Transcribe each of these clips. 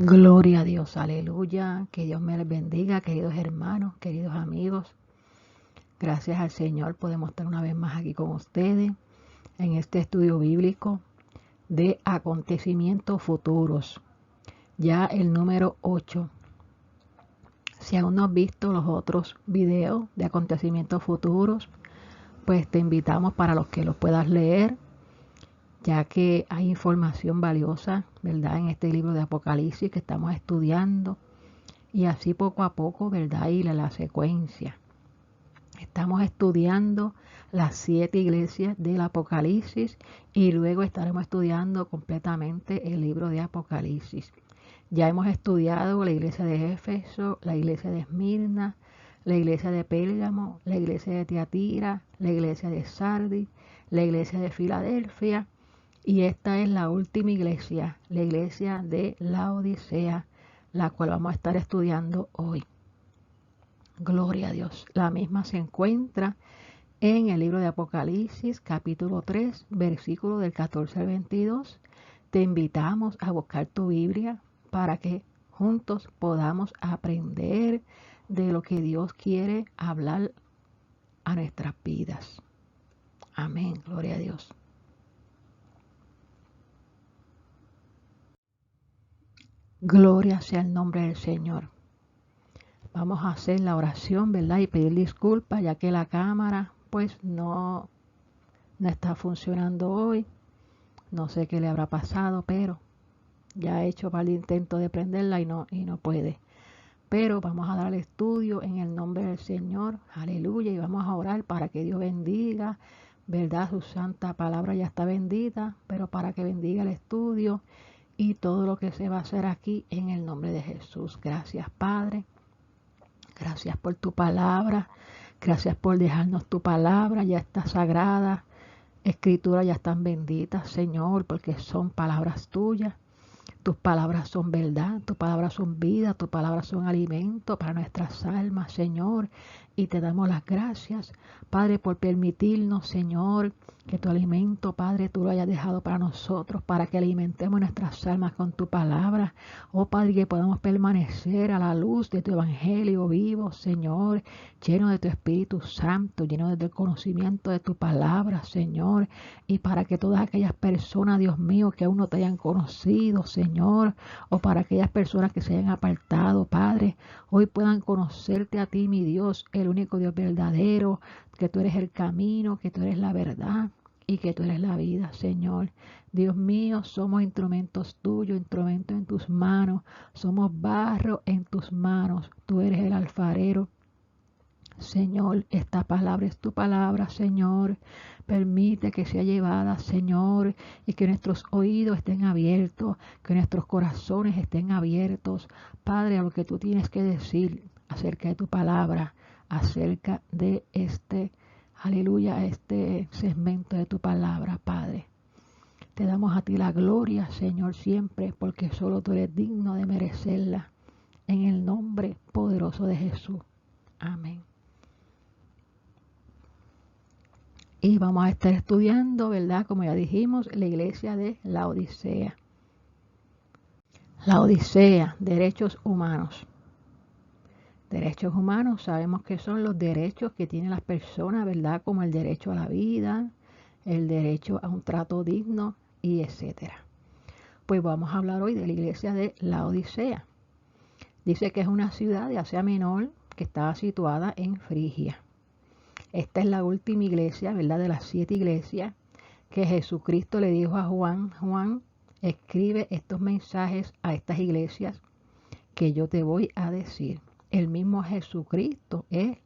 Gloria a Dios, aleluya, que Dios me les bendiga, queridos hermanos, queridos amigos. Gracias al Señor podemos estar una vez más aquí con ustedes en este estudio bíblico de acontecimientos futuros, ya el número 8. Si aún no has visto los otros videos de acontecimientos futuros, pues te invitamos para los que los puedas leer, ya que hay información valiosa, ¿verdad?, en este libro de Apocalipsis que estamos estudiando, y así poco a poco, ¿verdad?, y la secuencia. Estamos estudiando las 7 iglesias del Apocalipsis y luego estaremos estudiando completamente el libro de Apocalipsis. Ya hemos estudiado la iglesia de Éfeso, la iglesia de Esmirna, la iglesia de Pérgamo, la iglesia de Tiatira, la iglesia de Sardis, la iglesia de Filadelfia, y esta es la última iglesia, la iglesia de Laodicea, la cual vamos a estar estudiando hoy. Gloria a Dios. La misma se encuentra en el libro de Apocalipsis, capítulo 3, versículo del 14 al 22. Te invitamos a buscar tu Biblia para que juntos podamos aprender de lo que Dios quiere hablar a nuestras vidas. Amén. Gloria a Dios. Gloria sea el nombre del Señor. Vamos a hacer la oración, ¿verdad? Y pedir disculpas, ya que la cámara pues no está funcionando hoy. No sé qué le habrá pasado, pero ya he hecho el intento de prenderla y no puede. Pero vamos a dar el estudio en el nombre del Señor. Aleluya. Y vamos a orar para que Dios bendiga, ¿verdad? Su santa palabra ya está bendita, pero para que bendiga el estudio y todo lo que se va a hacer aquí en el nombre de Jesús. Gracias, Padre. Gracias por tu palabra. Gracias por dejarnos tu palabra. Ya está sagrada. Escrituras ya están benditas, Señor, porque son palabras tuyas. Tus palabras son verdad, tus palabras son vida, tus palabras son alimento para nuestras almas, Señor. Y te damos las gracias, Padre, por permitirnos, Señor, que tu alimento, Padre, tú lo hayas dejado para nosotros, para que alimentemos nuestras almas con tu palabra. Oh, Padre, que podamos permanecer a la luz de tu evangelio vivo, Señor, lleno de tu Espíritu Santo, lleno del conocimiento de tu palabra, Señor. Y para que todas aquellas personas, Dios mío, que aún no te hayan conocido, Señor, o para aquellas personas que se hayan apartado, Padre, hoy puedan conocerte a ti, mi Dios, el único Dios verdadero, que tú eres el camino, que tú eres la verdad y que tú eres la vida, Señor. Dios mío, somos instrumentos tuyos, instrumentos en tus manos, somos barro en tus manos, tú eres el alfarero. Señor, esta palabra es tu palabra, Señor. Permite que sea llevada, Señor, y que nuestros oídos estén abiertos, que nuestros corazones estén abiertos, Padre, a lo que tú tienes que decir acerca de tu palabra, acerca de aleluya, este segmento de tu palabra, Padre. Te damos a ti la gloria, Señor, siempre, porque solo tú eres digno de merecerla. En el nombre poderoso de Jesús. Amén. Y vamos a estar estudiando, ¿verdad? Como ya dijimos, la iglesia de Laodicea. Laodicea, derechos humanos. Derechos humanos sabemos que son los derechos que tienen las personas, ¿verdad? Como el derecho a la vida, el derecho a un trato digno y etcétera. Pues vamos a hablar hoy de la iglesia de Laodicea. Dice que es una ciudad de Asia Menor que estaba situada en Frigia. Esta es la última iglesia, ¿verdad? De las 7 iglesias que Jesucristo le dijo a Juan: Juan, escribe estos mensajes a estas iglesias que yo te voy a decir. El mismo Jesucristo es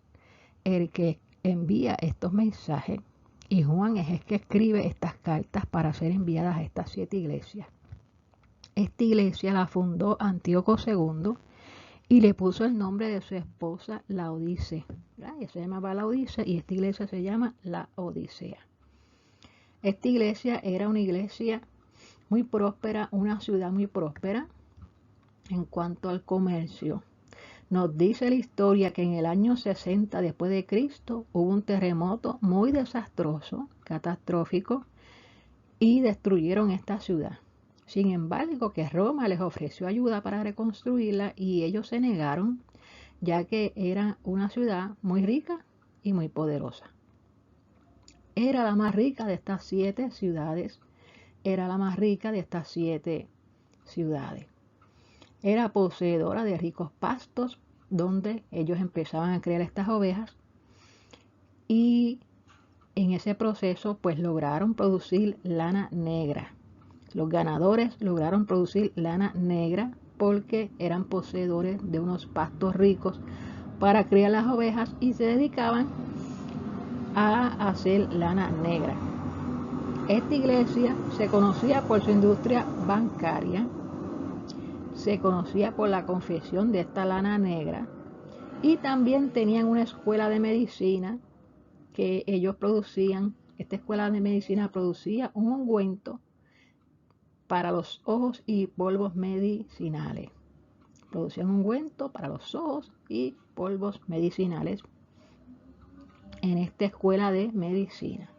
el que envía estos mensajes y Juan es el que escribe estas cartas para ser enviadas a estas 7 iglesias. Esta iglesia la fundó Antíoco II y le puso el nombre de su esposa Laodice. Ella se llamaba Laodice y esta iglesia se llama la Odisea. Esta iglesia era una iglesia muy próspera, una ciudad muy próspera en cuanto al comercio. Nos dice la historia que en el año 60 después de Cristo hubo un terremoto muy desastroso, catastrófico, y destruyeron esta ciudad. Sin embargo, que Roma les ofreció ayuda para reconstruirla y ellos se negaron, ya que era una ciudad muy rica y muy poderosa. Era la más rica de estas 7 ciudades. Era la más rica de estas 7 ciudades. Era poseedora de ricos pastos donde ellos empezaban a criar estas ovejas y en ese proceso pues lograron producir lana negra. Los ganadores lograron producir lana negra porque eran poseedores de unos pastos ricos para criar las ovejas y se dedicaban a hacer lana negra. Esta iglesia se conocía por su industria bancaria, se conocía por la confección de esta lana negra y también tenían una escuela de medicina que ellos producían. Esta escuela de medicina producía un ungüento para los ojos y polvos medicinales. Producían ungüento para los ojos y polvos medicinales en esta escuela de medicina.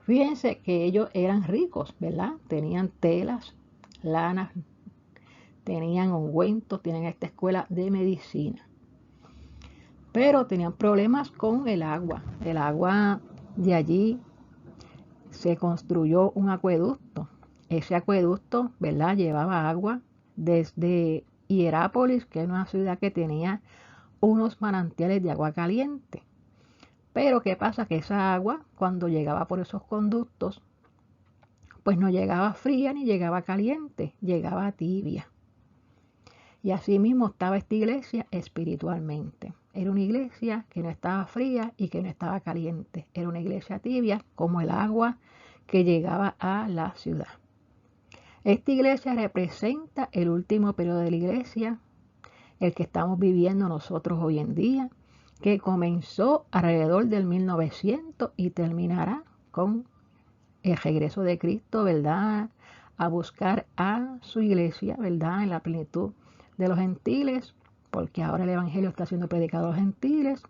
Fíjense que ellos eran ricos, ¿verdad? Tenían telas, lanas, tenían ungüentos, tenían esta escuela de medicina. Pero tenían problemas con el agua. El agua de allí se construyó un acueducto. Ese acueducto, ¿verdad?, llevaba agua desde Hierápolis, que era una ciudad que tenía unos manantiales de agua caliente. Pero ¿qué pasa? Que esa agua, cuando llegaba por esos conductos, pues no llegaba fría ni llegaba caliente, llegaba tibia. Y así mismo estaba esta iglesia espiritualmente. Era una iglesia que no estaba fría y que no estaba caliente. Era una iglesia tibia como el agua que llegaba a la ciudad. Esta iglesia representa el último periodo de la iglesia, el que estamos viviendo nosotros hoy en día, que comenzó alrededor del 1900 y terminará con el regreso de Cristo, ¿verdad?, a buscar a su iglesia, ¿verdad?, en la plenitud de los gentiles, porque ahora el evangelio está siendo predicado a los gentiles.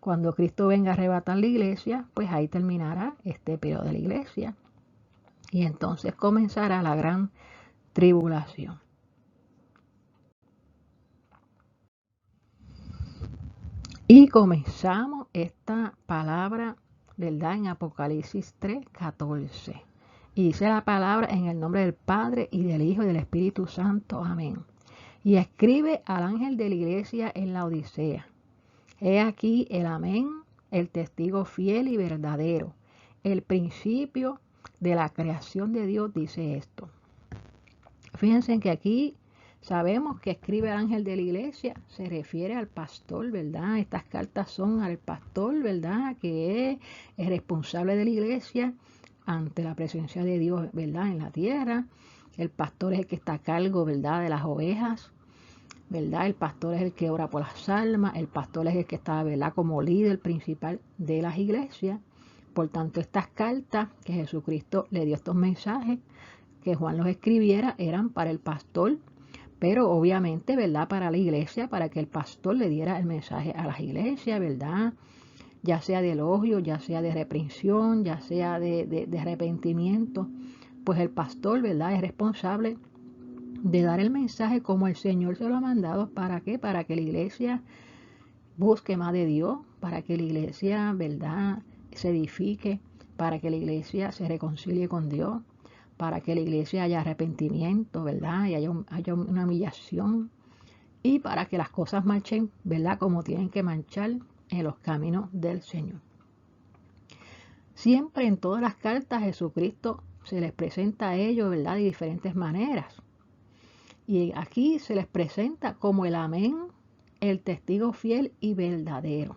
Cuando Cristo venga a arrebatar la iglesia, pues ahí terminará este periodo de la iglesia y entonces comenzará la gran tribulación. Y comenzamos esta palabra, ¿verdad?, en Apocalipsis 3:14. Y dice la palabra: en el nombre del Padre y del Hijo y del Espíritu Santo. Amén. Y escribe al ángel de la iglesia en la Odisea: he aquí el amén, el testigo fiel y verdadero, el principio de la creación de Dios, dice esto. Fíjense que aquí sabemos que escribe el ángel de la iglesia, se refiere al pastor, ¿verdad? Estas cartas son al pastor, ¿verdad?, que es el responsable de la iglesia ante la presencia de Dios, ¿verdad?, en la tierra. El pastor es el que está a cargo, ¿verdad?, de las ovejas, ¿verdad? El pastor es el que ora por las almas, el pastor es el que está, ¿verdad?, como líder principal de las iglesias. Por tanto, estas cartas que Jesucristo le dio, estos mensajes que Juan los escribiera, eran para el pastor, pero obviamente, ¿verdad?, para la iglesia, para que el pastor le diera el mensaje a las iglesias, ¿verdad?, ya sea de elogio, ya sea de reprensión, ya sea de arrepentimiento. Pues el pastor, ¿verdad?, es responsable de dar el mensaje como el Señor se lo ha mandado. ¿Para qué? Para que la iglesia busque más de Dios, para que la iglesia, ¿verdad?, se edifique, para que la iglesia se reconcilie con Dios, para que la iglesia haya arrepentimiento, ¿verdad?, y haya una humillación, y para que las cosas marchen, ¿verdad?, como tienen que marchar en los caminos del Señor. Siempre en todas las cartas Jesucristo se les presenta a ellos, ¿verdad?, de diferentes maneras. Y aquí se les presenta como el amén, el testigo fiel y verdadero.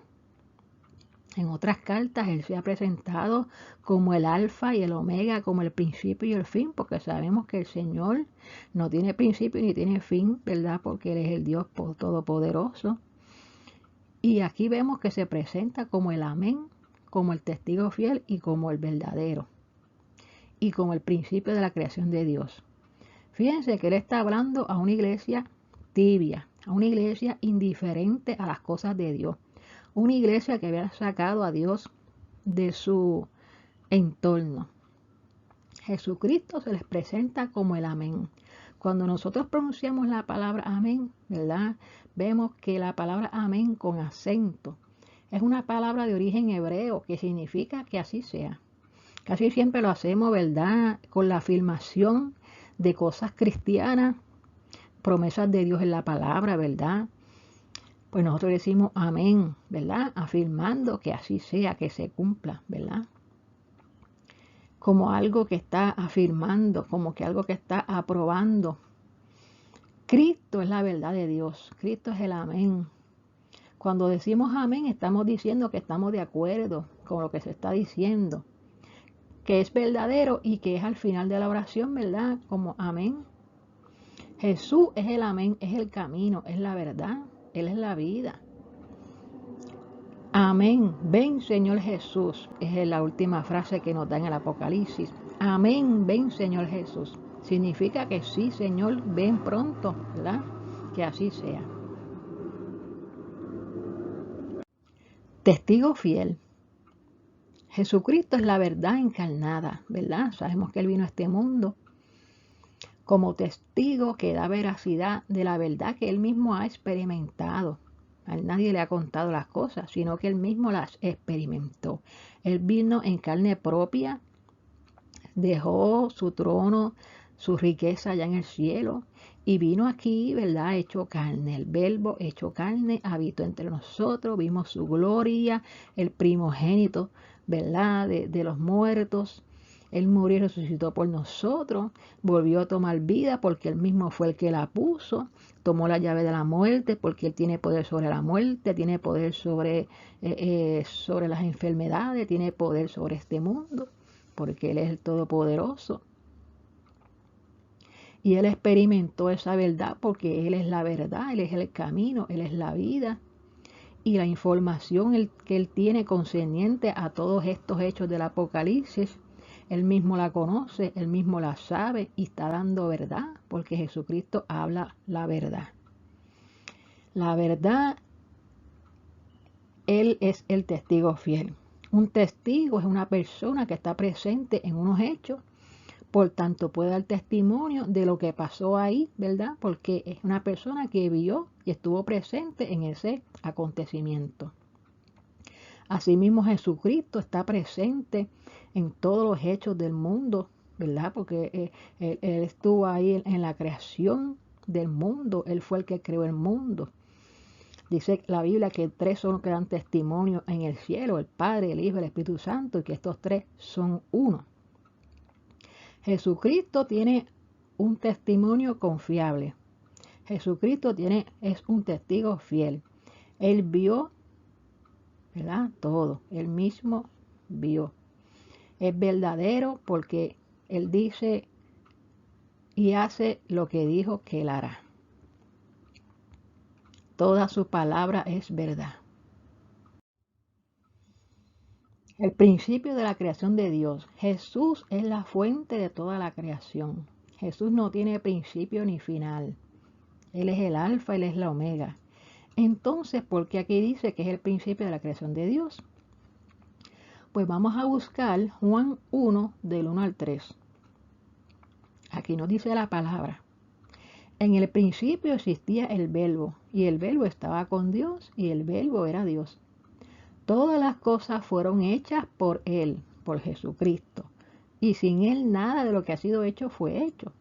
En otras cartas Él se ha presentado como el alfa y el omega, como el principio y el fin, porque sabemos que el Señor no tiene principio ni tiene fin, ¿verdad?, porque Él es el Dios todopoderoso. Y aquí vemos que se presenta como el amén, como el testigo fiel y como el verdadero, y como el principio de la creación de Dios. Fíjense que Él está hablando a una iglesia tibia, a una iglesia indiferente a las cosas de Dios, una iglesia que había sacado a Dios de su entorno. Jesucristo se les presenta como el amén. Cuando nosotros pronunciamos la palabra amén, ¿verdad? Vemos que la palabra amén con acento es una palabra de origen hebreo que significa que así sea. Casi siempre lo hacemos, ¿verdad? Con la afirmación de cosas cristianas, promesas de Dios en la palabra, ¿verdad? Pues nosotros decimos amén, ¿verdad? Afirmando que así sea, que se cumpla, ¿verdad? Como algo que está afirmando, como que algo que está aprobando. Cristo es la verdad de Dios, Cristo es el amén. Cuando decimos amén, estamos diciendo que estamos de acuerdo con lo que se está diciendo, que es verdadero y que es al final de la oración, ¿verdad? Como amén. Jesús es el amén, es el camino, es la verdad, Él es la vida. Amén, ven Señor Jesús, es la última frase que nos da en el Apocalipsis. Amén, ven Señor Jesús. Significa que sí, Señor, ven pronto, ¿verdad? Que así sea. Testigo fiel. Jesucristo es la verdad encarnada, ¿verdad? Sabemos que Él vino a este mundo como testigo que da veracidad de la verdad que Él mismo ha experimentado. A nadie le ha contado las cosas, sino que Él mismo las experimentó. Él vino en carne propia, dejó su trono, su riqueza allá en el cielo y vino aquí, ¿verdad? Hecho carne, el verbo hecho carne, habitó entre nosotros, vimos su gloria, el primogénito, ¿verdad? De los muertos. Él murió y resucitó por nosotros, volvió a tomar vida porque Él mismo fue el que la puso, tomó la llave de la muerte porque Él tiene poder sobre la muerte, tiene poder sobre las enfermedades, tiene poder sobre este mundo, porque Él es el Todopoderoso. Y Él experimentó esa verdad porque Él es la verdad, Él es el camino, Él es la vida. Y la información que Él tiene concerniente a todos estos hechos del Apocalipsis, Él mismo la conoce, Él mismo la sabe y está dando verdad, porque Jesucristo habla la verdad. La verdad, Él es el testigo fiel. Un testigo es una persona que está presente en unos hechos, por tanto puede dar testimonio de lo que pasó ahí, ¿verdad? Porque es una persona que vio y estuvo presente en ese acontecimiento. Asimismo, Jesucristo está presente en todos los hechos del mundo, ¿verdad? Porque Él estuvo ahí en la creación del mundo, Él fue el que creó el mundo. Dice la Biblia que 3 son los que dan testimonio en el cielo, el Padre, el Hijo y el Espíritu Santo, y que estos 3 son uno. Jesucristo tiene un testimonio confiable. Jesucristo es un testigo fiel. Él vio, ¿verdad? Todo. Él mismo vio. Es verdadero porque Él dice y hace lo que dijo que Él hará. Toda su palabra es verdad. El principio de la creación de Dios. Jesús es la fuente de toda la creación. Jesús no tiene principio ni final. Él es el alfa, Él es la omega. Entonces, ¿por qué aquí dice que es el principio de la creación de Dios? Pues vamos a buscar Juan 1, del 1 al 3. Aquí nos dice la palabra. En el principio existía el verbo, y el verbo estaba con Dios, y el verbo era Dios. Todas las cosas fueron hechas por Él, por Jesucristo, y sin Él nada de lo que ha sido hecho fue hecho.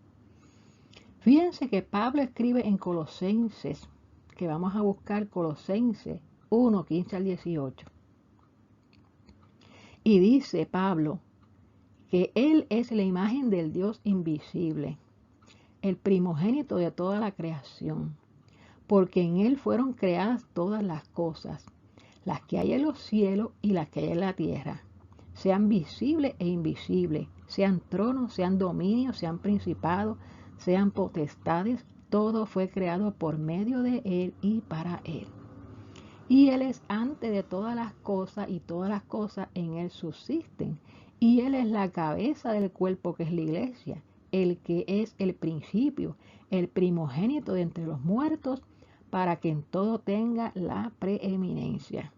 Fíjense que Pablo escribe en Colosenses, que vamos a buscar Colosenses 1, 15 al 18. Y dice Pablo que Él es la imagen del Dios invisible, el primogénito de toda la creación, porque en Él fueron creadas todas las cosas, las que hay en los cielos y las que hay en la tierra, sean visibles e invisibles, sean tronos, sean dominios, sean principados, sean potestades, todo fue creado por medio de Él y para Él. Y Él es antes de todas las cosas y todas las cosas en Él subsisten. Y Él es la cabeza del cuerpo que es la iglesia, el que es el principio, el primogénito de entre los muertos, para que en todo tenga la preeminencia.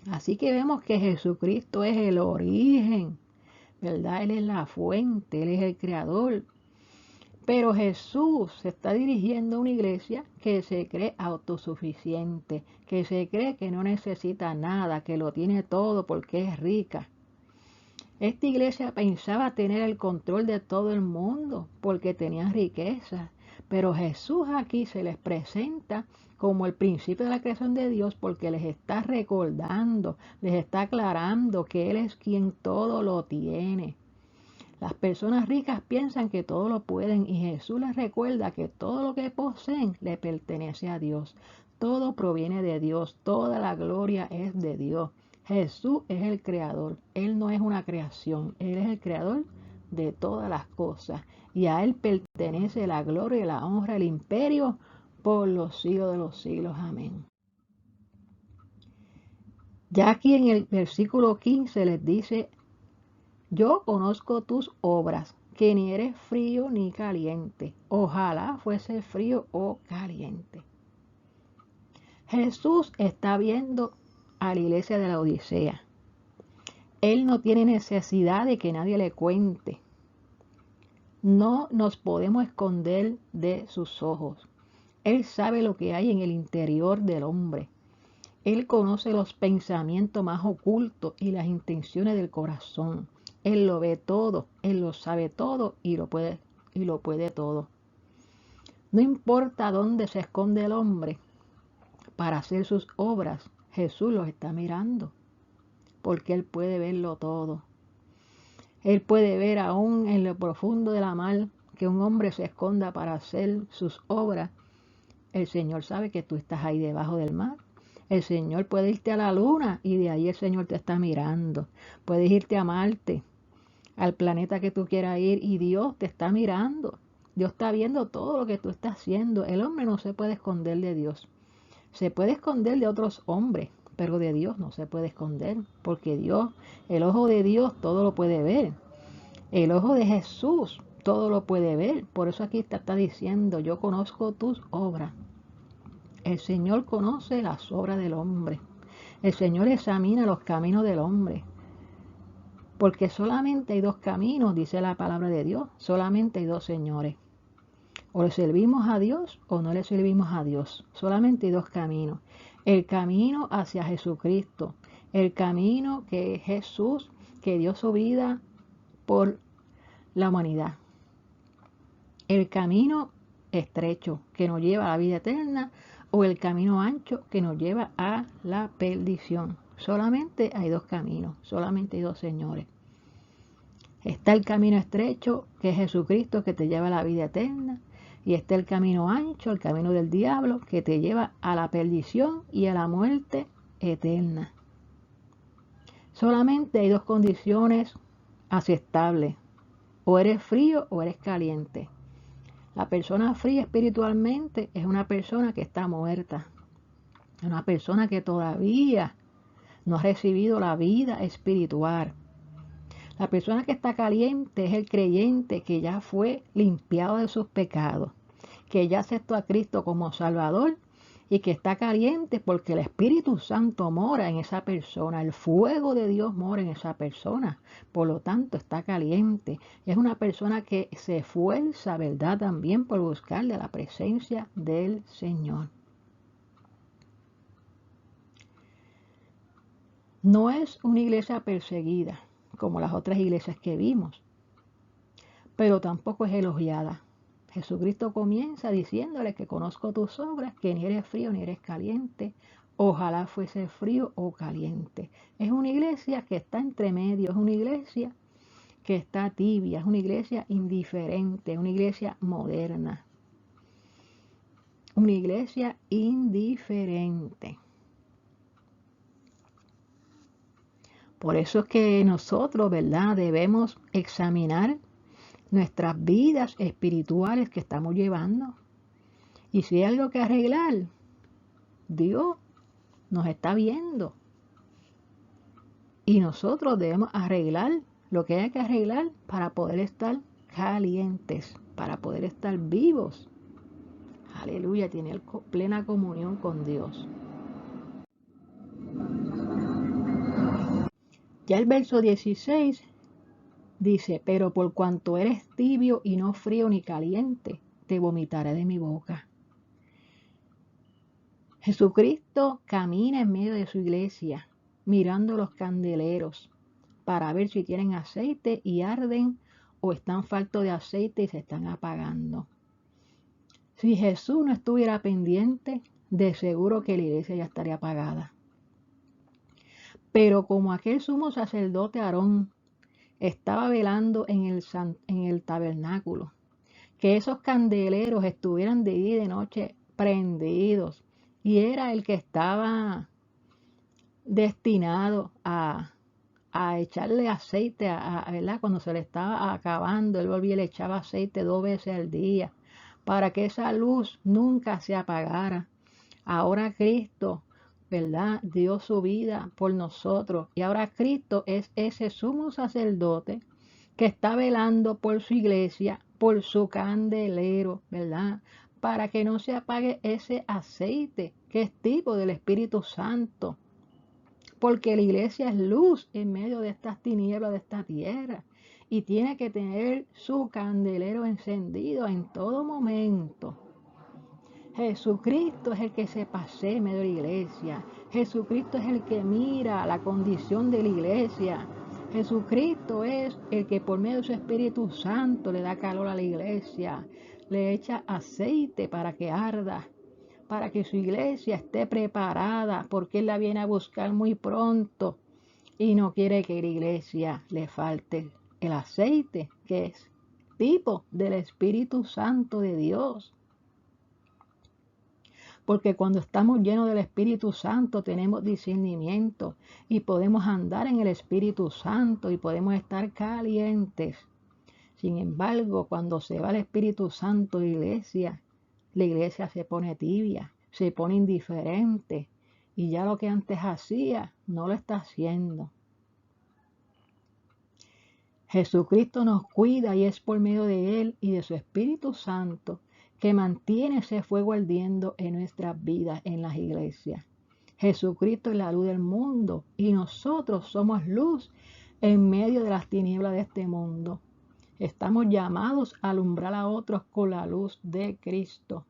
Así que vemos que Jesucristo es el origen ¿verdad? Él es la fuente, Él es el creador. Pero Jesús se está dirigiendo a una iglesia que se cree autosuficiente, que se cree que no necesita nada, que lo tiene todo porque es rica. Esta iglesia pensaba tener el control de todo el mundo porque tenían riquezas, pero Jesús aquí se les presenta como el principio de la creación de Dios porque les está recordando, les está aclarando que Él es quien todo lo tiene. Las personas ricas piensan que todo lo pueden y Jesús les recuerda que todo lo que poseen le pertenece a Dios. Todo proviene de Dios, toda la gloria es de Dios. Jesús es el creador, Él no es una creación, Él es el creador de todas las cosas y a Él pertenece la gloria, la honra, el imperio por los siglos de los siglos. Amén. Ya aquí en el versículo 15 les dice: yo conozco tus obras, que ni eres frío ni caliente. Ojalá fuese frío o caliente. Jesús está viendo a la iglesia de la Odisea. Él no tiene necesidad de que nadie le cuente. No nos podemos esconder de sus ojos. Él sabe lo que hay en el interior del hombre. Él conoce los pensamientos más ocultos y las intenciones del corazón. Él lo ve todo, Él lo sabe todo y lo puede todo. No importa dónde se esconde el hombre para hacer sus obras, Jesús los está mirando, porque Él puede verlo todo. Él puede ver aún en lo profundo de la mar que un hombre se esconda para hacer sus obras. El Señor sabe que tú estás ahí debajo del mar. El Señor puede irte a la luna y de ahí el Señor te está mirando. Puedes irte a Marte, al planeta que tú quieras ir y Dios te está mirando. Dios está viendo todo lo que tú estás haciendo. El hombre no se puede esconder de Dios. Se puede esconder de otros hombres, pero de Dios no se puede esconder, porque Dios, el ojo de Dios todo lo puede ver. El ojo de Jesús todo lo puede ver. Por eso aquí te está diciendo: yo conozco tus obras. El Señor conoce las obras del hombre. El Señor examina los caminos del hombre. Porque solamente hay dos caminos, dice la palabra de Dios. Solamente hay dos señores. O le servimos a Dios o no le servimos a Dios. Solamente hay dos caminos. El camino hacia Jesucristo. El camino que Jesús, que dio su vida por la humanidad. El camino estrecho que nos lleva a la vida eterna o el camino ancho que nos lleva a la perdición. Solamente hay dos caminos, solamente hay dos señores. Está el camino estrecho, que es Jesucristo, que te lleva a la vida eterna, y está el camino ancho, el camino del diablo, que te lleva a la perdición y a la muerte eterna. Solamente hay dos condiciones aceptables: o eres frío o eres caliente. La persona fría espiritualmente es una persona que está muerta, una persona que todavía no ha recibido la vida espiritual. La persona que está caliente es el creyente que ya fue limpiado de sus pecados, que ya aceptó a Cristo como Salvador y que está caliente porque el Espíritu Santo mora en esa persona, el fuego de Dios mora en esa persona, por lo tanto está caliente. Es una persona que se esfuerza, ¿verdad?, también por buscar de la presencia del Señor. No es una iglesia perseguida como las otras iglesias que vimos, pero tampoco es elogiada. Jesucristo comienza diciéndole que conozco tus obras, que ni eres frío ni eres caliente. Ojalá fuese frío o caliente. Es una iglesia que está entre medio, es una iglesia que está tibia, es una iglesia indiferente, una iglesia moderna. Una iglesia indiferente. Por eso es que nosotros, ¿verdad?, debemos examinar nuestras vidas espirituales que estamos llevando. Y si hay algo que arreglar, Dios nos está viendo. Y nosotros debemos arreglar lo que hay que arreglar para poder estar calientes, para poder estar vivos. Aleluya, tener plena comunión con Dios. Ya el verso 16 Dice, pero por cuanto eres tibio y no frío ni caliente, te vomitaré de mi boca. Jesucristo camina en medio de su iglesia, mirando los candeleros para ver si tienen aceite y arden o están faltos de aceite y se están apagando. Si Jesús no estuviera pendiente, de seguro que la iglesia ya estaría apagada. Pero como aquel sumo sacerdote Aarón estaba velando en el tabernáculo, que esos candeleros estuvieran de día y de noche prendidos, y era el que estaba destinado a echarle aceite, ¿verdad? Cuando se le estaba acabando, él volvía y le echaba aceite 2 veces al día, para que esa luz nunca se apagara. Ahora Cristo, ¿verdad? Dio su vida por nosotros, y ahora Cristo es ese sumo sacerdote que está velando por su iglesia, por su candelero, ¿verdad? Para que no se apague ese aceite que es tipo del Espíritu Santo. Porque la iglesia es luz en medio de estas tinieblas de esta tierra. Y tiene que tener su candelero encendido en todo momento. Jesucristo es el que se pasea en medio de la iglesia. Jesucristo es el que mira la condición de la iglesia. Jesucristo es el que por medio de su Espíritu Santo le da calor a la iglesia. Le echa aceite para que arda, para que su iglesia esté preparada, porque Él la viene a buscar muy pronto y no quiere que a la iglesia le falte el aceite, que es tipo del Espíritu Santo de Dios. Porque cuando estamos llenos del Espíritu Santo tenemos discernimiento y podemos andar en el Espíritu Santo y podemos estar calientes. Sin embargo, cuando se va el Espíritu Santo de la iglesia se pone tibia, se pone indiferente y ya lo que antes hacía no lo está haciendo. Jesucristo nos cuida y es por medio de Él y de su Espíritu Santo que mantiene ese fuego ardiendo en nuestras vidas, en las iglesias. Jesucristo es la luz del mundo y nosotros somos luz en medio de las tinieblas de este mundo. Estamos llamados a alumbrar a otros con la luz de Cristo.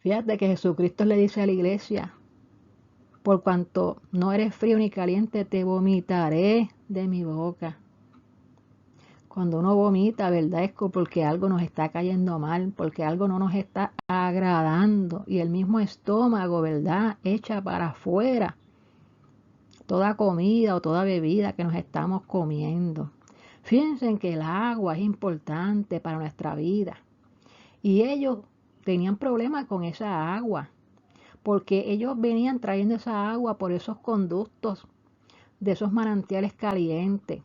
Fíjate que Jesucristo le dice a la iglesia, por cuanto no eres frío ni caliente, te vomitaré de mi boca. Cuando uno vomita, ¿verdad? Es porque algo nos está cayendo mal, porque algo no nos está agradando. Y el mismo estómago, ¿verdad? Echa para afuera toda comida o toda bebida que nos estamos comiendo. Fíjense en que el agua es importante para nuestra vida. Y ellos tenían problemas con esa agua, porque ellos venían trayendo esa agua por esos conductos de esos manantiales calientes.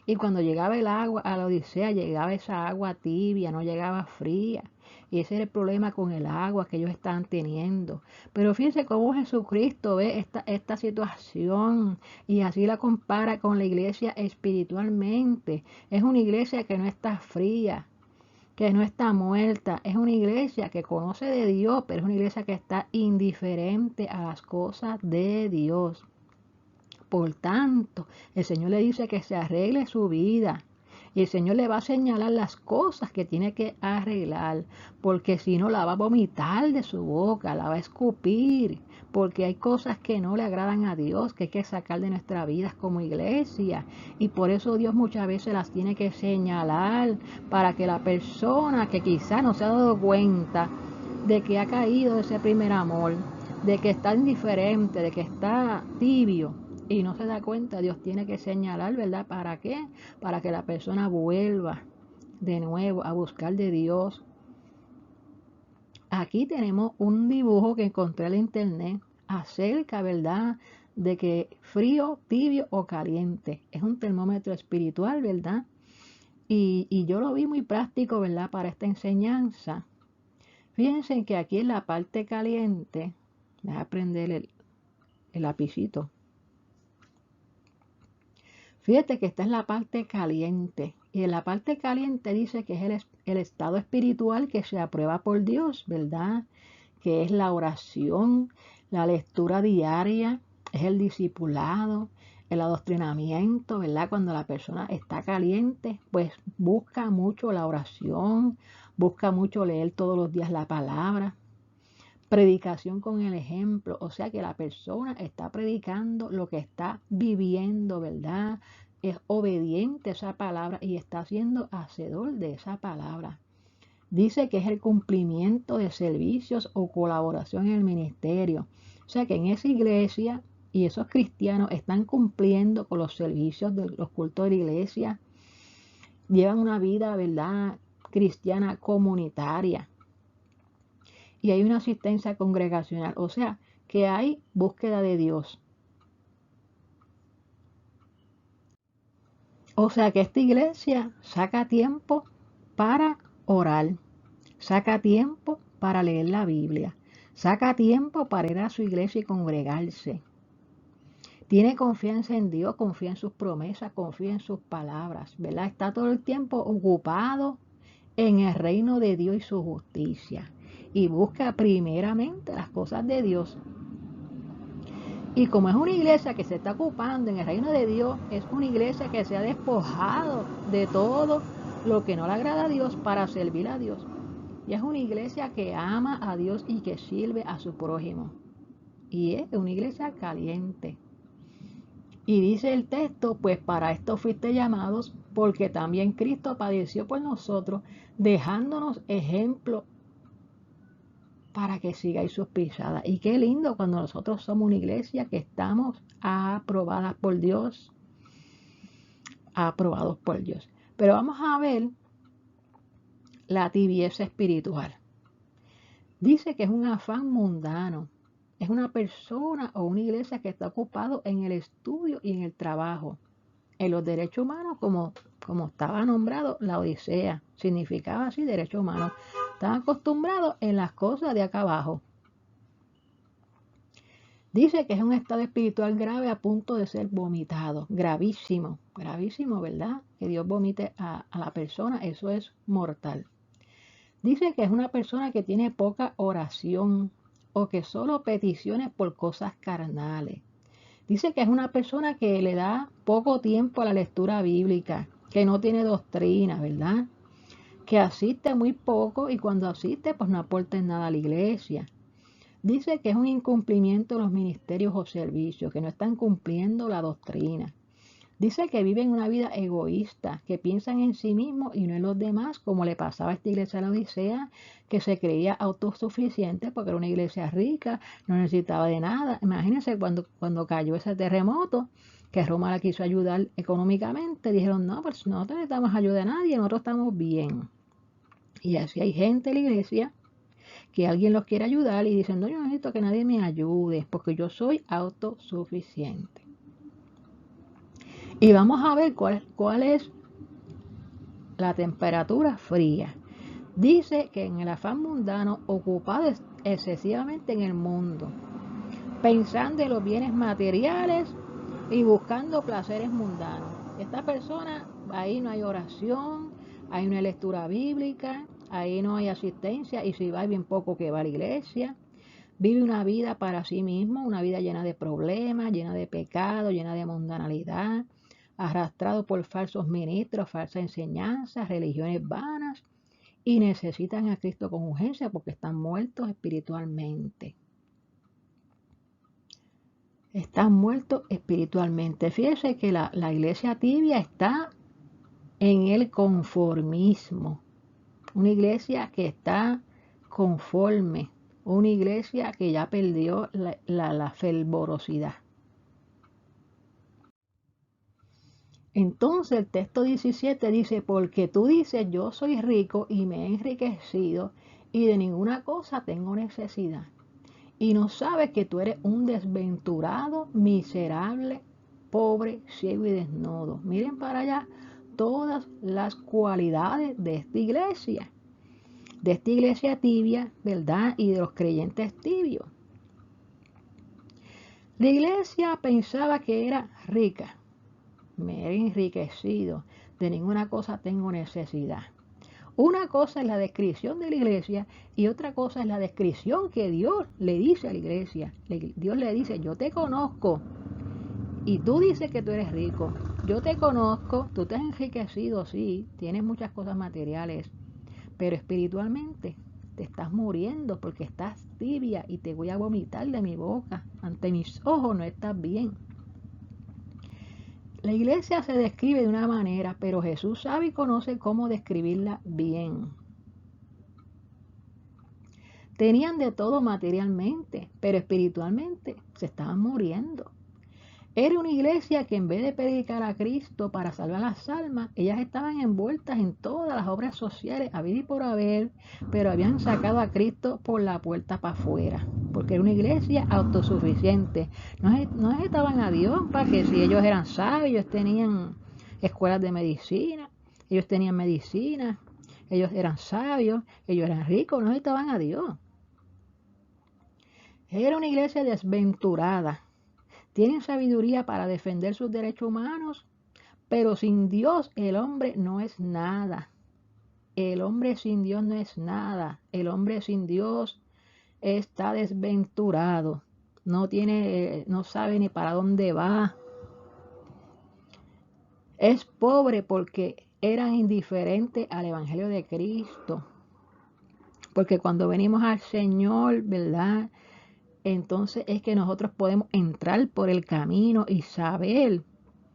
Y cuando llegaba el agua a la Odisea, llegaba esa agua tibia, no llegaba fría. Y ese era el problema con el agua que ellos estaban teniendo. Pero fíjense cómo Jesucristo ve esta situación y así la compara con la iglesia espiritualmente. Es una iglesia que no está fría, que no está muerta. Es una iglesia que conoce de Dios, pero es una iglesia que está indiferente a las cosas de Dios. Por tanto, el Señor le dice que se arregle su vida. Y el Señor le va a señalar las cosas que tiene que arreglar, porque si no la va a vomitar de su boca, la va a escupir, porque hay cosas que no le agradan a Dios, que hay que sacar de nuestras vidas como iglesia. Y por eso Dios muchas veces las tiene que señalar, para que la persona que quizá no se ha dado cuenta de que ha caído de ese primer amor, de que está indiferente, de que está tibio, y no se da cuenta, Dios tiene que señalar, ¿verdad? ¿Para qué? Para que la persona vuelva de nuevo a buscar de Dios. Aquí tenemos un dibujo que encontré en internet acerca, ¿verdad? De que frío, tibio o caliente. Es un termómetro espiritual, ¿verdad? Y yo lo vi muy práctico, ¿verdad? Para esta enseñanza. Fíjense que aquí en la parte caliente, voy a prender el lapicito. Fíjate que esta es la parte caliente. Y en la parte caliente dice que es el estado espiritual que se aprueba por Dios, ¿verdad? Que es la oración, la lectura diaria, es el discipulado, el adoctrinamiento, ¿verdad? Cuando la persona está caliente, pues busca mucho la oración, busca mucho leer todos los días la palabra. Predicación con el ejemplo, o sea que la persona está predicando lo que está viviendo, ¿verdad? Es obediente a esa palabra y está siendo hacedor de esa palabra. Dice que es el cumplimiento de servicios o colaboración en el ministerio. O sea que en esa iglesia y esos cristianos están cumpliendo con los servicios de los cultos de la iglesia. Llevan una vida, ¿verdad?, cristiana comunitaria. Y hay una asistencia congregacional, o sea, que hay búsqueda de Dios. O sea, que esta iglesia saca tiempo para orar, saca tiempo para leer la Biblia, saca tiempo para ir a su iglesia y congregarse. Tiene confianza en Dios, confía en sus promesas, confía en sus palabras, ¿verdad? Está todo el tiempo ocupado en el reino de Dios y su justicia. Y busca primeramente las cosas de Dios. Y como es una iglesia que se está ocupando en el reino de Dios, es una iglesia que se ha despojado de todo lo que no le agrada a Dios para servir a Dios. Y es una iglesia que ama a Dios y que sirve a su prójimo. Y es una iglesia caliente. Y dice el texto, pues para esto fuiste llamados, porque también Cristo padeció por nosotros, dejándonos ejemplo para que sigáis sus pisadas. Y qué lindo cuando nosotros somos una iglesia que estamos aprobadas por Dios, aprobados por Dios. Pero vamos a ver la tibieza espiritual. Dice que es un afán mundano. Es una persona o una iglesia que está ocupado en el estudio y en el trabajo. En los derechos humanos, como estaba nombrado, la Odisea, significaba así, derechos humanos. Estaban acostumbrados en las cosas de acá abajo. Dice que es un estado espiritual grave a punto de ser vomitado. Gravísimo, gravísimo, ¿verdad? Que Dios vomite a la persona, eso es mortal. Dice que es una persona que tiene poca oración o que solo peticiones por cosas carnales. Dice que es una persona que le da poco tiempo a la lectura bíblica, que no tiene doctrina, ¿verdad? Que asiste muy poco y cuando asiste pues no aporta en nada a la iglesia. Dice que es un incumplimiento de los ministerios o servicios, que no están cumpliendo la doctrina. Dice que viven una vida egoísta, que piensan en sí mismos y no en los demás, como le pasaba a esta iglesia de la Odisea, que se creía autosuficiente porque era una iglesia rica, no necesitaba de nada. Imagínense cuando cayó ese terremoto, que Roma la quiso ayudar económicamente, dijeron, no, pues no necesitamos ayuda de nadie, nosotros estamos bien. Y así hay gente en la iglesia que alguien los quiere ayudar y dicen, no, yo no necesito que nadie me ayude porque yo soy autosuficiente. Y vamos a ver cuál es la temperatura fría. Dice que en el afán mundano, ocupado excesivamente en el mundo, pensando en los bienes materiales y buscando placeres mundanos. Esta persona, ahí no hay oración, ahí no hay lectura bíblica, ahí no hay asistencia y si va hay bien poco que va a la iglesia. Vive una vida para sí mismo, una vida llena de problemas, llena de pecado, llena de mundanalidad, arrastrado por falsos ministros, falsas enseñanzas, religiones vanas, y necesitan a Cristo con urgencia porque están muertos espiritualmente. Están muertos espiritualmente. Fíjese que la iglesia tibia está en el conformismo. Una iglesia que está conforme. Una iglesia que ya perdió la fervorosidad. Entonces el texto 17 dice, porque tú dices, yo soy rico y me he enriquecido y de ninguna cosa tengo necesidad. Y no sabes que tú eres un desventurado, miserable, pobre, ciego y desnudo. Miren para allá todas las cualidades de esta iglesia tibia, ¿verdad? Y de los creyentes tibios. La iglesia pensaba que era rica, me he enriquecido, de ninguna cosa tengo necesidad. Una cosa es la descripción de la iglesia y otra cosa es la descripción que Dios le dice a la iglesia. Dios le dice, yo te conozco y tú dices que tú eres rico. Yo te conozco, tú te has enriquecido, sí, tienes muchas cosas materiales, pero espiritualmente te estás muriendo porque estás tibia y te voy a vomitar de mi boca. Ante mis ojos no estás bien. La iglesia se describe de una manera, pero Jesús sabe y conoce cómo describirla bien. Tenían de todo materialmente, pero espiritualmente se estaban muriendo. Era una iglesia que en vez de predicar a Cristo para salvar las almas, ellas estaban envueltas en todas las obras sociales, habido y por haber, pero habían sacado a Cristo por la puerta para afuera, porque era una iglesia autosuficiente. No necesitaban a Dios para que si ellos eran sabios, ellos tenían escuelas de medicina, ellos tenían medicina, ellos eran sabios, ellos eran ricos, no necesitaban a Dios. Era una iglesia desventurada. Tienen sabiduría para defender sus derechos humanos, pero sin Dios el hombre no es nada. El hombre sin Dios no es nada. El hombre sin Dios está desventurado. No sabe ni para dónde va. Es pobre porque eran indiferentes al Evangelio de Cristo. Porque cuando venimos al Señor, ¿verdad? Entonces es que nosotros podemos entrar por el camino y saber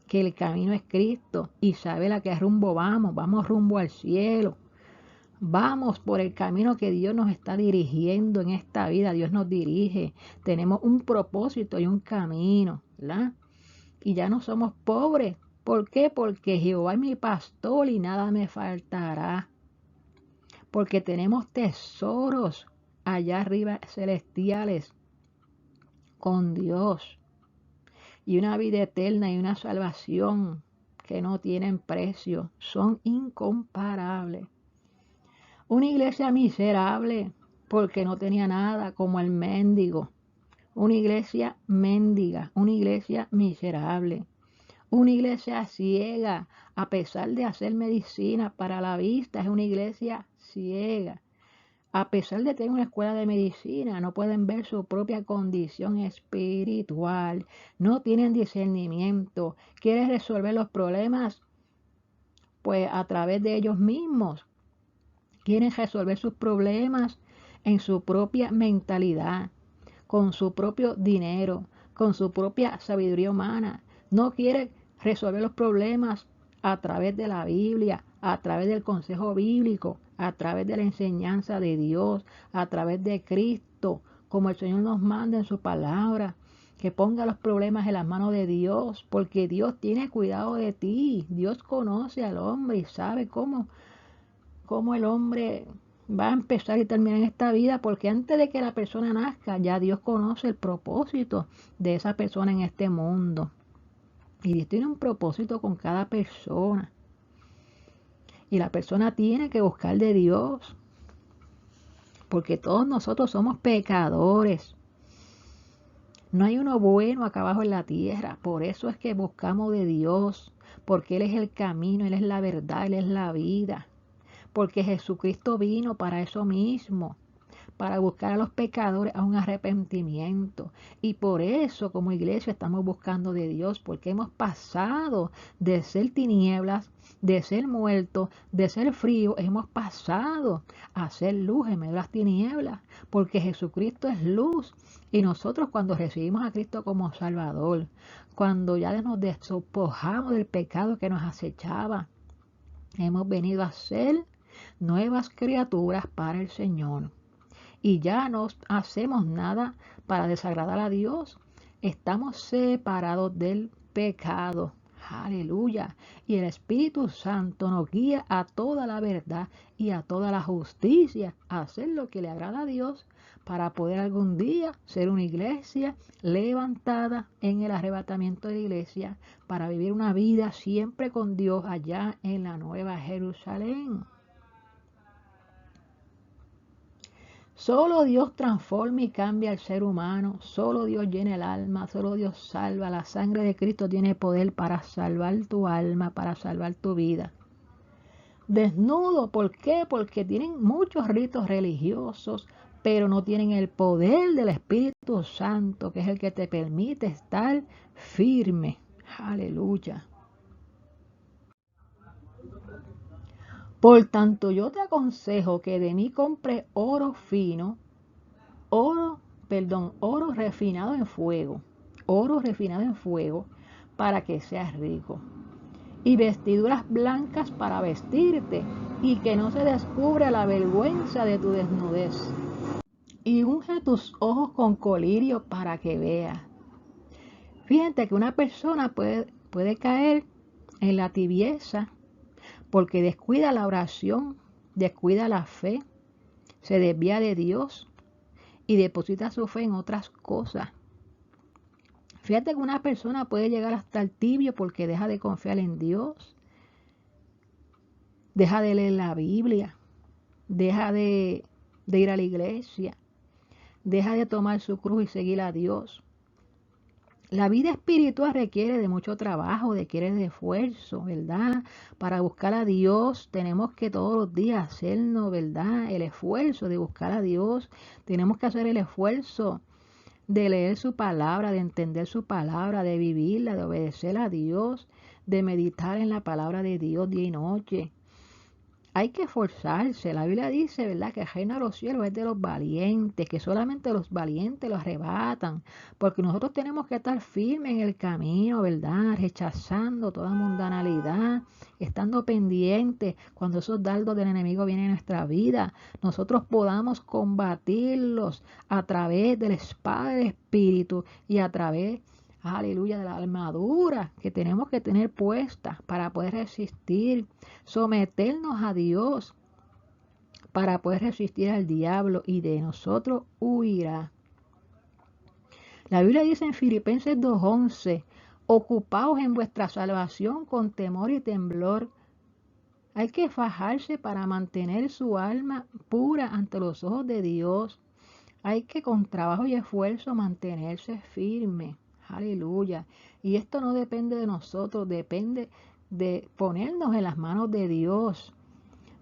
que el camino es Cristo y saber a qué rumbo vamos rumbo al cielo, vamos por el camino que Dios nos está dirigiendo en esta vida. Dios nos dirige, tenemos un propósito y un camino, ¿verdad? Y ya no somos pobres. ¿Por qué? Porque Jehová es mi pastor y nada me faltará, porque tenemos tesoros allá arriba celestiales con Dios, y una vida eterna y una salvación que no tienen precio, son incomparables. Una iglesia miserable porque no tenía nada, como el mendigo. Una iglesia mendiga, una iglesia miserable. Una iglesia ciega, a pesar de hacer medicina para la vista, es una iglesia ciega. A pesar de tener una escuela de medicina, no pueden ver su propia condición espiritual, no tienen discernimiento, quieren resolver los problemas pues a través de ellos mismos, quieren resolver sus problemas en su propia mentalidad, con su propio dinero, con su propia sabiduría humana, no quieren resolver los problemas a través de la Biblia, a través del consejo bíblico, a través de la enseñanza de Dios, a través de Cristo, como el Señor nos manda en su palabra, que ponga los problemas en las manos de Dios, porque Dios tiene cuidado de ti. Dios conoce al hombre y sabe cómo el hombre va a empezar y terminar en esta vida, porque antes de que la persona nazca, ya Dios conoce el propósito de esa persona en este mundo. Y Dios tiene un propósito con cada persona. Y la persona tiene que buscar de Dios, porque todos nosotros somos pecadores. No hay uno bueno acá abajo en la tierra. Por eso es que buscamos de Dios, porque Él es el camino, Él es la verdad, Él es la vida. Porque Jesucristo vino para eso mismo, para buscar a los pecadores a un arrepentimiento. Y por eso como iglesia estamos buscando de Dios, porque hemos pasado de ser tinieblas, de ser muertos, de ser frío, hemos pasado a ser luz en medio de las tinieblas, porque Jesucristo es luz. Y nosotros cuando recibimos a Cristo como Salvador, cuando ya nos despojamos del pecado que nos acechaba, hemos venido a ser nuevas criaturas para el Señor. Y ya no hacemos nada para desagradar a Dios. Estamos separados del pecado. Aleluya. Y el Espíritu Santo nos guía a toda la verdad y a toda la justicia, a hacer lo que le agrada a Dios, para poder algún día ser una iglesia levantada en el arrebatamiento de la iglesia, para vivir una vida siempre con Dios allá en la Nueva Jerusalén. Solo Dios transforma y cambia al ser humano, solo Dios llena el alma, solo Dios salva. La sangre de Cristo tiene poder para salvar tu alma, para salvar tu vida. desnudo. ¿Por qué? Porque tienen muchos ritos religiosos, pero no tienen el poder del Espíritu Santo, que es el que te permite estar firme. Aleluya. Por tanto, yo te aconsejo que de mí compres oro fino, oro refinado en fuego, para que seas rico, y vestiduras blancas para vestirte, y que no se descubra la vergüenza de tu desnudez. Y unge tus ojos con colirio para que veas. Fíjate que una persona puede caer en la tibieza porque descuida la oración, descuida la fe, se desvía de Dios y deposita su fe en otras cosas. Fíjate que una persona puede llegar hasta el tibio porque deja de confiar en Dios, deja de leer la Biblia, deja de ir a la iglesia, deja de tomar su cruz y seguir a Dios. La vida espiritual requiere de mucho trabajo, requiere de esfuerzo, ¿verdad? Para buscar a Dios tenemos que todos los días hacernos, ¿verdad? El esfuerzo de buscar a Dios. Tenemos que hacer el esfuerzo de leer su palabra, de entender su palabra, de vivirla, de obedecer a Dios, de meditar en la palabra de Dios día y noche. Hay que esforzarse. La Biblia dice, ¿verdad?, que el reino de los cielos es de los valientes, que solamente los valientes lo arrebatan, porque nosotros tenemos que estar firmes en el camino, ¿verdad?, rechazando toda mundanalidad, estando pendientes cuando esos dardos del enemigo vienen a nuestra vida. Nosotros podamos combatirlos a través de la espada del Espíritu y a través, aleluya, de la armadura que tenemos que tener puesta para poder resistir, someternos a Dios para poder resistir al diablo y de nosotros huirá. La Biblia dice en Filipenses 2:11, ocupaos en vuestra salvación con temor y temblor. Hay que fajarse para mantener su alma pura ante los ojos de Dios. Hay que con trabajo y esfuerzo mantenerse firme. Aleluya. Y esto no depende de nosotros, depende de ponernos en las manos de Dios.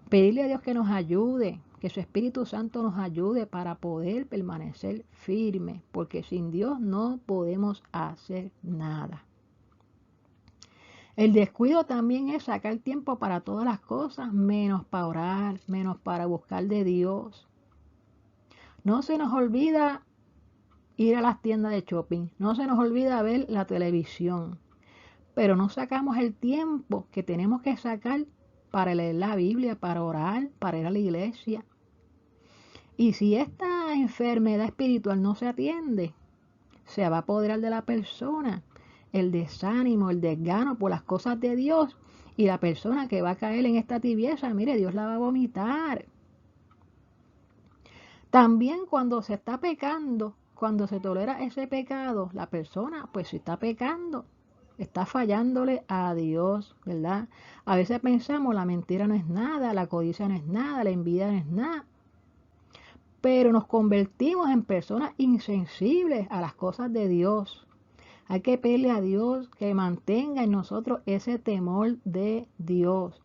Pedirle a Dios que nos ayude, que su Espíritu Santo nos ayude para poder permanecer firme, porque sin Dios no podemos hacer nada. El descuido también es sacar tiempo para todas las cosas, menos para orar, menos para buscar de Dios. No se nos olvida ir a las tiendas de shopping, no se nos olvida ver la televisión, pero no sacamos el tiempo que tenemos que sacar para leer la Biblia, para orar, para ir a la iglesia. Y si esta enfermedad espiritual no se atiende, se va a apoderar de la persona el desánimo, el desgano por las cosas de Dios, y la persona que va a caer en esta tibieza, mire, Dios la va a vomitar. También cuando se está pecando, cuando se tolera ese pecado, la persona, pues si está pecando, está fallándole a Dios, ¿verdad? A veces pensamos, la mentira no es nada, la codicia no es nada, la envidia no es nada, pero nos convertimos en personas insensibles a las cosas de Dios. Hay que pedirle a Dios que mantenga en nosotros ese temor de Dios.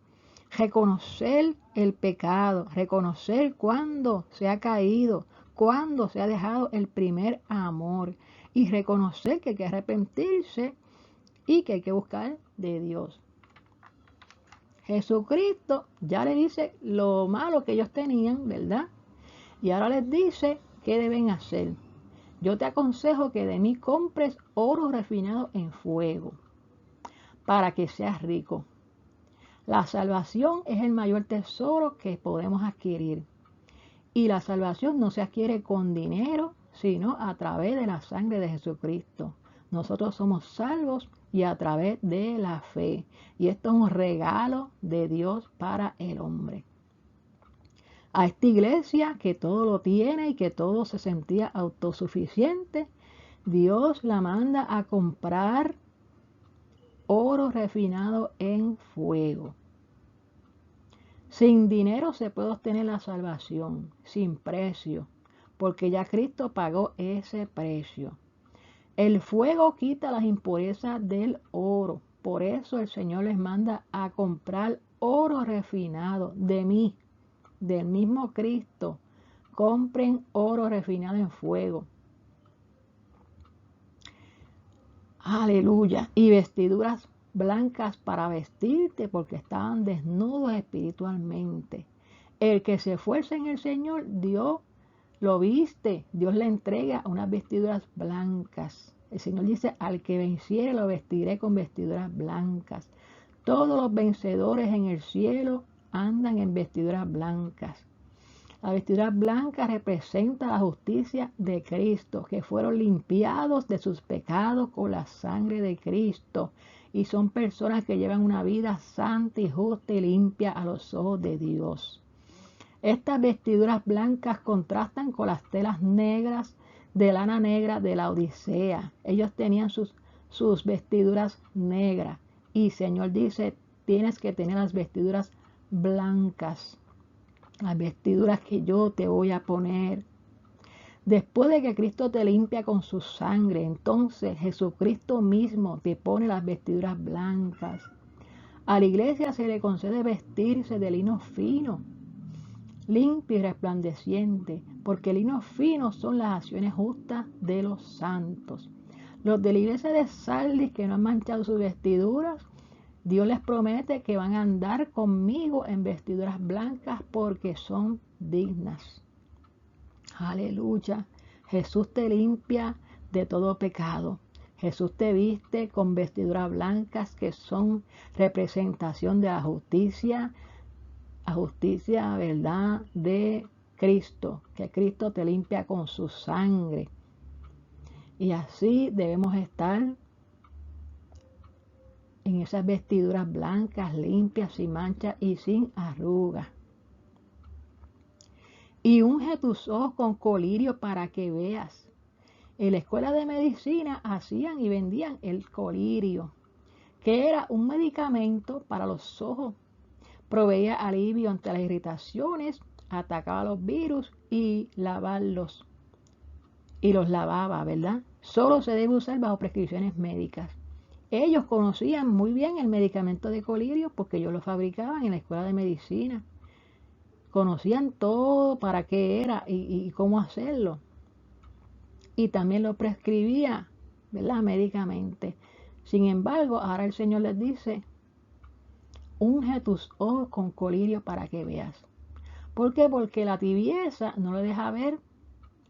Reconocer el pecado, reconocer cuando se ha caído, cuando se ha dejado el primer amor, y reconocer que hay que arrepentirse y que hay que buscar de Dios. Jesucristo ya le dice lo malo que ellos tenían, ¿verdad? Y ahora les dice qué deben hacer. Yo te aconsejo que de mí compres oro refinado en fuego, para que seas rico. La salvación es el mayor tesoro que podemos adquirir. Y la salvación no se adquiere con dinero, sino a través de la sangre de Jesucristo. Nosotros somos salvos y a través de la fe. Y esto es un regalo de Dios para el hombre. A esta iglesia que todo lo tiene y que todo se sentía autosuficiente, Dios la manda a comprar oro refinado en fuego. Sin dinero se puede obtener la salvación, sin precio, porque ya Cristo pagó ese precio. El fuego quita las impurezas del oro, por eso el Señor les manda a comprar oro refinado de mí, del mismo Cristo. Compren oro refinado en fuego. Aleluya. Y vestiduras blancas para vestirte, porque estaban desnudos espiritualmente. El que se esfuerza en el Señor, Dios lo viste. Dios le entrega unas vestiduras blancas. El Señor dice, al que venciere lo vestiré con vestiduras blancas. Todos los vencedores en el cielo andan en vestiduras blancas. La vestidura blanca representa la justicia de Cristo, que fueron limpiados de sus pecados con la sangre de Cristo. Y son personas que llevan una vida santa y justa y limpia a los ojos de Dios. Estas vestiduras blancas contrastan con las telas negras de lana negra de la Odisea. Ellos tenían sus vestiduras negras. Y el Señor dice, tienes que tener las vestiduras blancas. Las vestiduras que yo te voy a poner. Después de que Cristo te limpia con su sangre, entonces Jesucristo mismo te pone las vestiduras blancas. A la iglesia se le concede vestirse de lino fino, limpio y resplandeciente, porque lino fino son las acciones justas de los santos. Los de la iglesia de Sardis que no han manchado sus vestiduras, Dios les promete que van a andar conmigo en vestiduras blancas porque son dignas. Aleluya. Jesús te limpia de todo pecado. Jesús te viste con vestiduras blancas que son representación de la justicia, ¿verdad? De Cristo, que Cristo te limpia con su sangre. Y así debemos estar en esas vestiduras blancas, limpias, sin mancha y sin arrugas. Y unge tus ojos con colirio para que veas. En la escuela de medicina hacían y vendían el colirio, que era un medicamento para los ojos. Proveía alivio ante las irritaciones, atacaba los virus y los lavaba, ¿verdad? Solo se debe usar bajo prescripciones médicas. Ellos conocían muy bien el medicamento de colirio porque ellos lo fabricaban en la escuela de medicina. Conocían todo para qué era y cómo hacerlo. Y también lo prescribía, ¿verdad? Médicamente. Sin embargo, ahora el Señor les dice, unge tus ojos con colirio para que veas. ¿Por qué? Porque la tibieza no le deja ver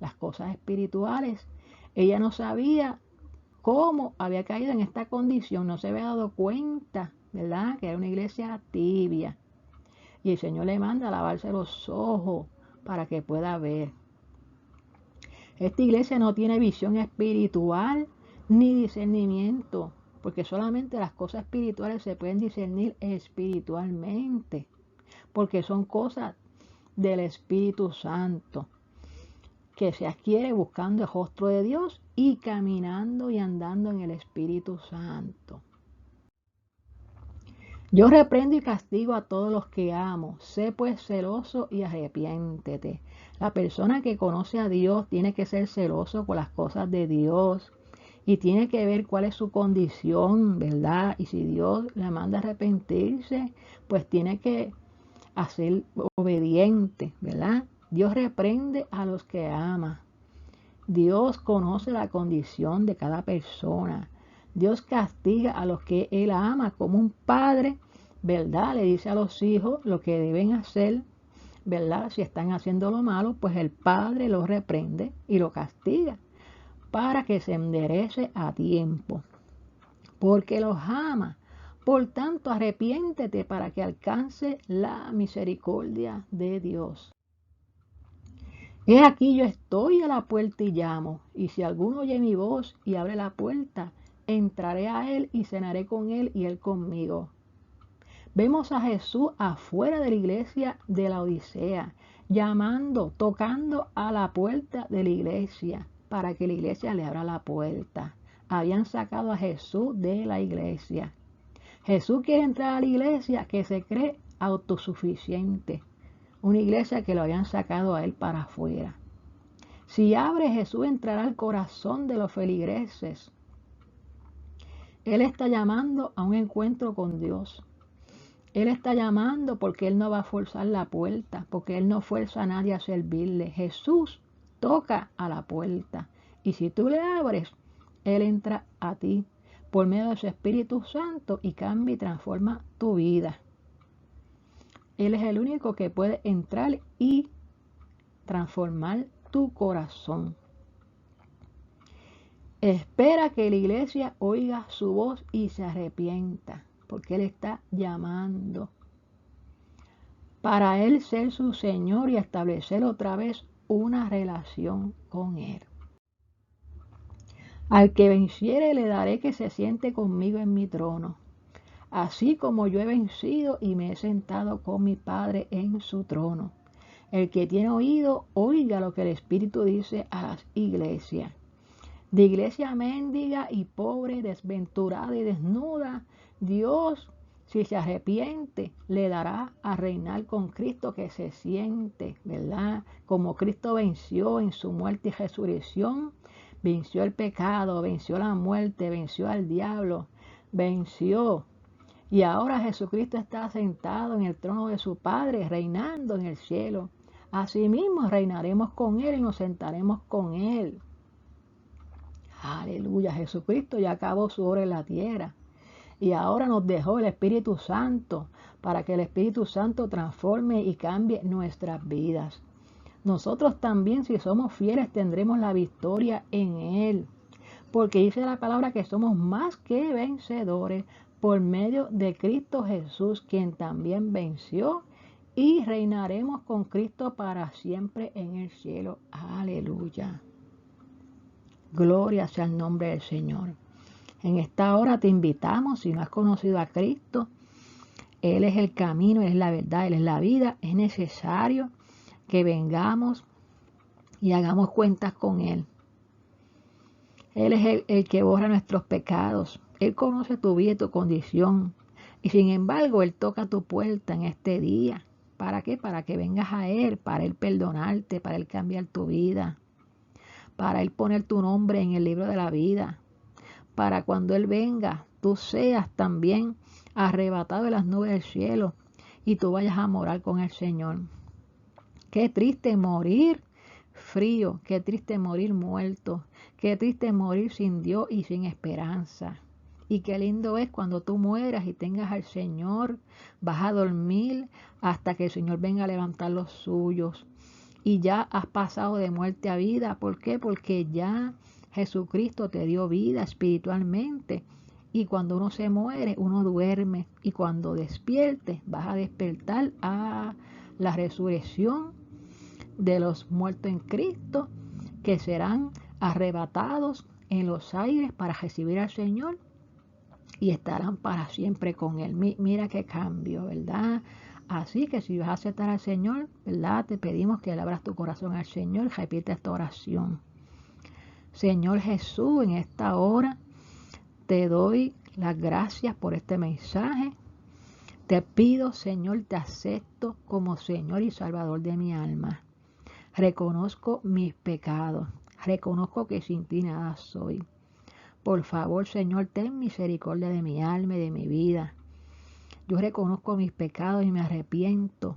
las cosas espirituales. Ella no sabía cómo había caído en esta condición, no se había dado cuenta, ¿verdad? Que era una iglesia tibia. Y el Señor le manda a lavarse los ojos para que pueda ver. Esta iglesia no tiene visión espiritual ni discernimiento, porque solamente las cosas espirituales se pueden discernir espiritualmente, porque son cosas del Espíritu Santo, que se adquiere buscando el rostro de Dios y caminando y andando en el Espíritu Santo. Yo reprendo y castigo a todos los que amo. Sé pues celoso y arrepiéntete. La persona que conoce a Dios tiene que ser celoso con las cosas de Dios y tiene que ver cuál es su condición, ¿verdad? Y si Dios le manda a arrepentirse, pues tiene que hacer obediente, ¿verdad? Dios reprende a los que ama. Dios conoce la condición de cada persona. Dios castiga a los que Él ama como un padre, ¿verdad? Le dice a los hijos lo que deben hacer, ¿verdad? Si están haciendo lo malo, pues el padre los reprende y lo castiga para que se enderece a tiempo, porque los ama. Por tanto, arrepiéntete para que alcance la misericordia de Dios. He aquí yo estoy a la puerta y llamo, y si alguno oye mi voz y abre la puerta, entraré a él y cenaré con él y él conmigo. Vemos a Jesús afuera de la iglesia de la Odisea, llamando, tocando a la puerta de la iglesia, para que la iglesia le abra la puerta. Habían sacado a Jesús de la iglesia. Jesús quiere entrar a la iglesia que se cree autosuficiente. Una iglesia que lo habían sacado a él para afuera. Si abre, Jesús entrará al corazón de los feligreses. Él está llamando a un encuentro con Dios. Él está llamando porque Él no va a forzar la puerta, porque Él no fuerza a nadie a servirle. Jesús toca a la puerta y si tú le abres, Él entra a ti por medio de su Espíritu Santo y cambia y transforma tu vida. Él es el único que puede entrar y transformar tu corazón. Espera que la iglesia oiga su voz y se arrepienta, porque Él está llamando para Él ser su Señor y establecer otra vez una relación con Él. Al que venciere le daré que se siente conmigo en mi trono, así como yo he vencido y me he sentado con mi Padre en su trono. El que tiene oído, oiga lo que el Espíritu dice a las iglesias. De iglesia mendiga y pobre, desventurada y desnuda, Dios, si se arrepiente, le dará a reinar con Cristo que se siente, ¿verdad? Como Cristo venció en su muerte y resurrección, venció el pecado, venció la muerte, venció al diablo, venció. Y ahora Jesucristo está sentado en el trono de su Padre, reinando en el cielo. Asimismo reinaremos con Él y nos sentaremos con Él. Aleluya, Jesucristo ya acabó su obra en la tierra y ahora nos dejó el Espíritu Santo para que el Espíritu Santo transforme y cambie nuestras vidas. Nosotros también, si somos fieles, tendremos la victoria en Él, porque dice la palabra que somos más que vencedores por medio de Cristo Jesús, quien también venció, y reinaremos con Cristo para siempre en el cielo. Aleluya. Gloria sea el nombre del Señor. En esta hora te invitamos, si no has conocido a Cristo, Él es el camino, Él es la verdad, Él es la vida. Es necesario que vengamos y hagamos cuentas con Él. Él es el que borra nuestros pecados. Él conoce tu vida y tu condición. Y sin embargo, Él toca tu puerta en este día. ¿Para qué? Para que vengas a Él, para Él perdonarte, para Él cambiar tu vida, para Él poner tu nombre en el libro de la vida, para cuando Él venga, tú seas también arrebatado de las nubes del cielo y tú vayas a morar con el Señor. Qué triste morir frío, qué triste morir muerto, qué triste morir sin Dios y sin esperanza. Y qué lindo es cuando tú mueras y tengas al Señor, vas a dormir hasta que el Señor venga a levantar los suyos. Y ya has pasado de muerte a vida. ¿Por qué? Porque ya Jesucristo te dio vida espiritualmente. Y cuando uno se muere, uno duerme. Y cuando despiertes, vas a despertar a la resurrección de los muertos en Cristo, que serán arrebatados en los aires para recibir al Señor y estarán para siempre con Él. Mira qué cambio, ¿verdad? Así que si vas a aceptar al Señor, ¿verdad? Te pedimos que le abras tu corazón al Señor. Repite esta oración. Señor Jesús, en esta hora te doy las gracias por este mensaje. Te pido, Señor, te acepto como Señor y Salvador de mi alma. Reconozco mis pecados. Reconozco que sin ti nada soy. Por favor, Señor, ten misericordia de mi alma y de mi vida. Yo reconozco mis pecados y me arrepiento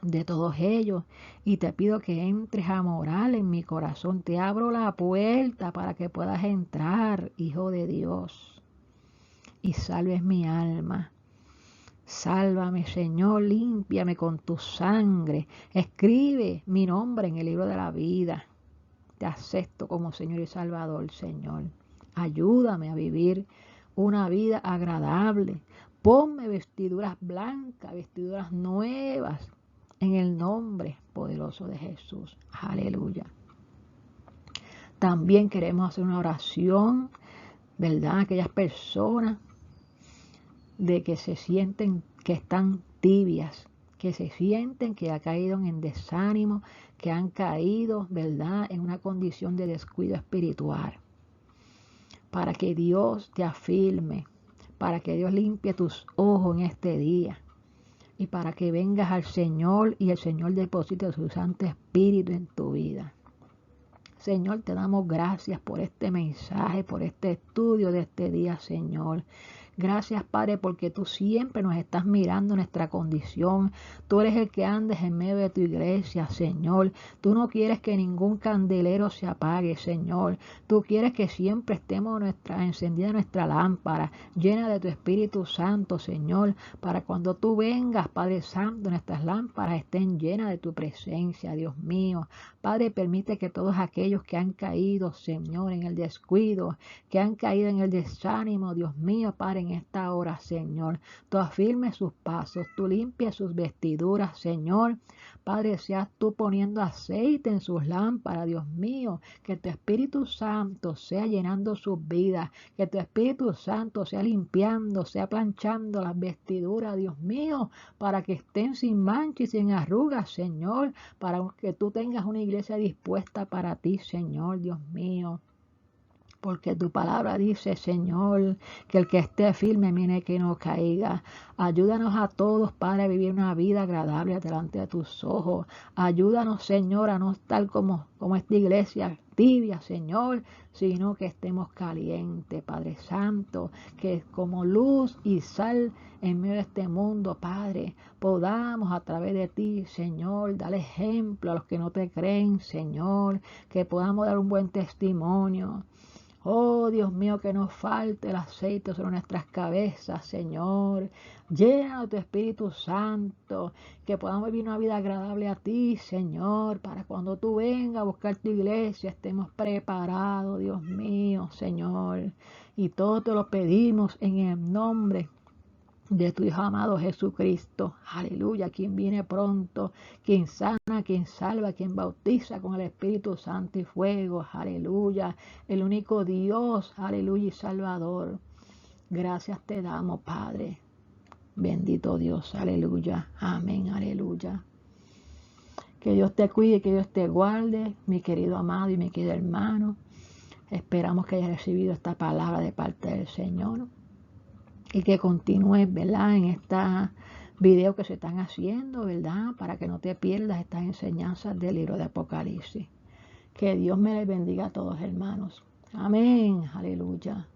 de todos ellos y te pido que entres a morar en mi corazón. Te abro la puerta para que puedas entrar, Hijo de Dios, y salves mi alma. Sálvame, Señor, límpiame con tu sangre. Escribe mi nombre en el libro de la vida. Te acepto como Señor y Salvador, Señor. Ayúdame a vivir una vida agradable. Ponme vestiduras blancas, vestiduras nuevas, en el nombre poderoso de Jesús. Aleluya. También queremos hacer una oración, ¿verdad? Aquellas personas de que se sienten que están tibias, que se sienten que han caído en desánimo, que han caído, ¿verdad?, en una condición de descuido espiritual. Para que Dios te afirme, para que Dios limpie tus ojos en este día y para que vengas al Señor y el Señor deposite su Santo Espíritu en tu vida. Señor, te damos gracias por este mensaje, por este estudio de este día, Señor. Gracias, Padre, porque tú siempre nos estás mirando nuestra condición. Tú eres el que andes en medio de tu iglesia, Señor. Tú no quieres que ningún candelero se apague, Señor. Tú quieres que siempre estemos encendida nuestra lámpara, llena de tu Espíritu Santo, Señor, para cuando tú vengas, Padre Santo, nuestras lámparas estén llenas de tu presencia, Dios mío. Padre, permite que todos aquellos que han caído, Señor, en el descuido, que han caído en el desánimo, Dios mío, Padre, en esta hora, Señor, tú afirmes sus pasos, tú limpies sus vestiduras, Señor. Padre, seas tú poniendo aceite en sus lámparas, Dios mío, que tu Espíritu Santo sea llenando sus vidas, que tu Espíritu Santo sea limpiando, sea planchando las vestiduras, Dios mío, para que estén sin mancha y sin arrugas, Señor, para que tú tengas una iglesia dispuesta para ti, Señor, Dios mío. Porque tu palabra dice, Señor, que el que esté firme, mire que no caiga. Ayúdanos a todos, Padre, a vivir una vida agradable delante de tus ojos. Ayúdanos, Señor, a no estar como esta iglesia tibia, Señor, sino que estemos calientes, Padre Santo, que como luz y sal en medio de este mundo, Padre, podamos a través de ti, Señor, dar ejemplo a los que no te creen, Señor, que podamos dar un buen testimonio. Oh, Dios mío, que nos falte el aceite sobre nuestras cabezas, Señor. Llena de tu Espíritu Santo, que podamos vivir una vida agradable a ti, Señor, para cuando tú vengas a buscar tu iglesia, estemos preparados, Dios mío, Señor. Y todo te lo pedimos en el nombre de tu Hijo amado Jesucristo. Aleluya, quien viene pronto, quien sana, quien salva, quien bautiza con el Espíritu Santo y fuego. Aleluya, el único Dios, aleluya y Salvador. Gracias te damos, Padre. Bendito Dios, aleluya, amén, aleluya. Que Dios te cuide, que Dios te guarde, mi querido amado y mi querido hermano. Esperamos que hayas recibido esta palabra de parte del Señor. Y que continúes, ¿verdad?, en esta video que se están haciendo, ¿verdad?, para que no te pierdas estas enseñanzas del libro de Apocalipsis. Que Dios me les bendiga a todos, hermanos. Amén. Aleluya.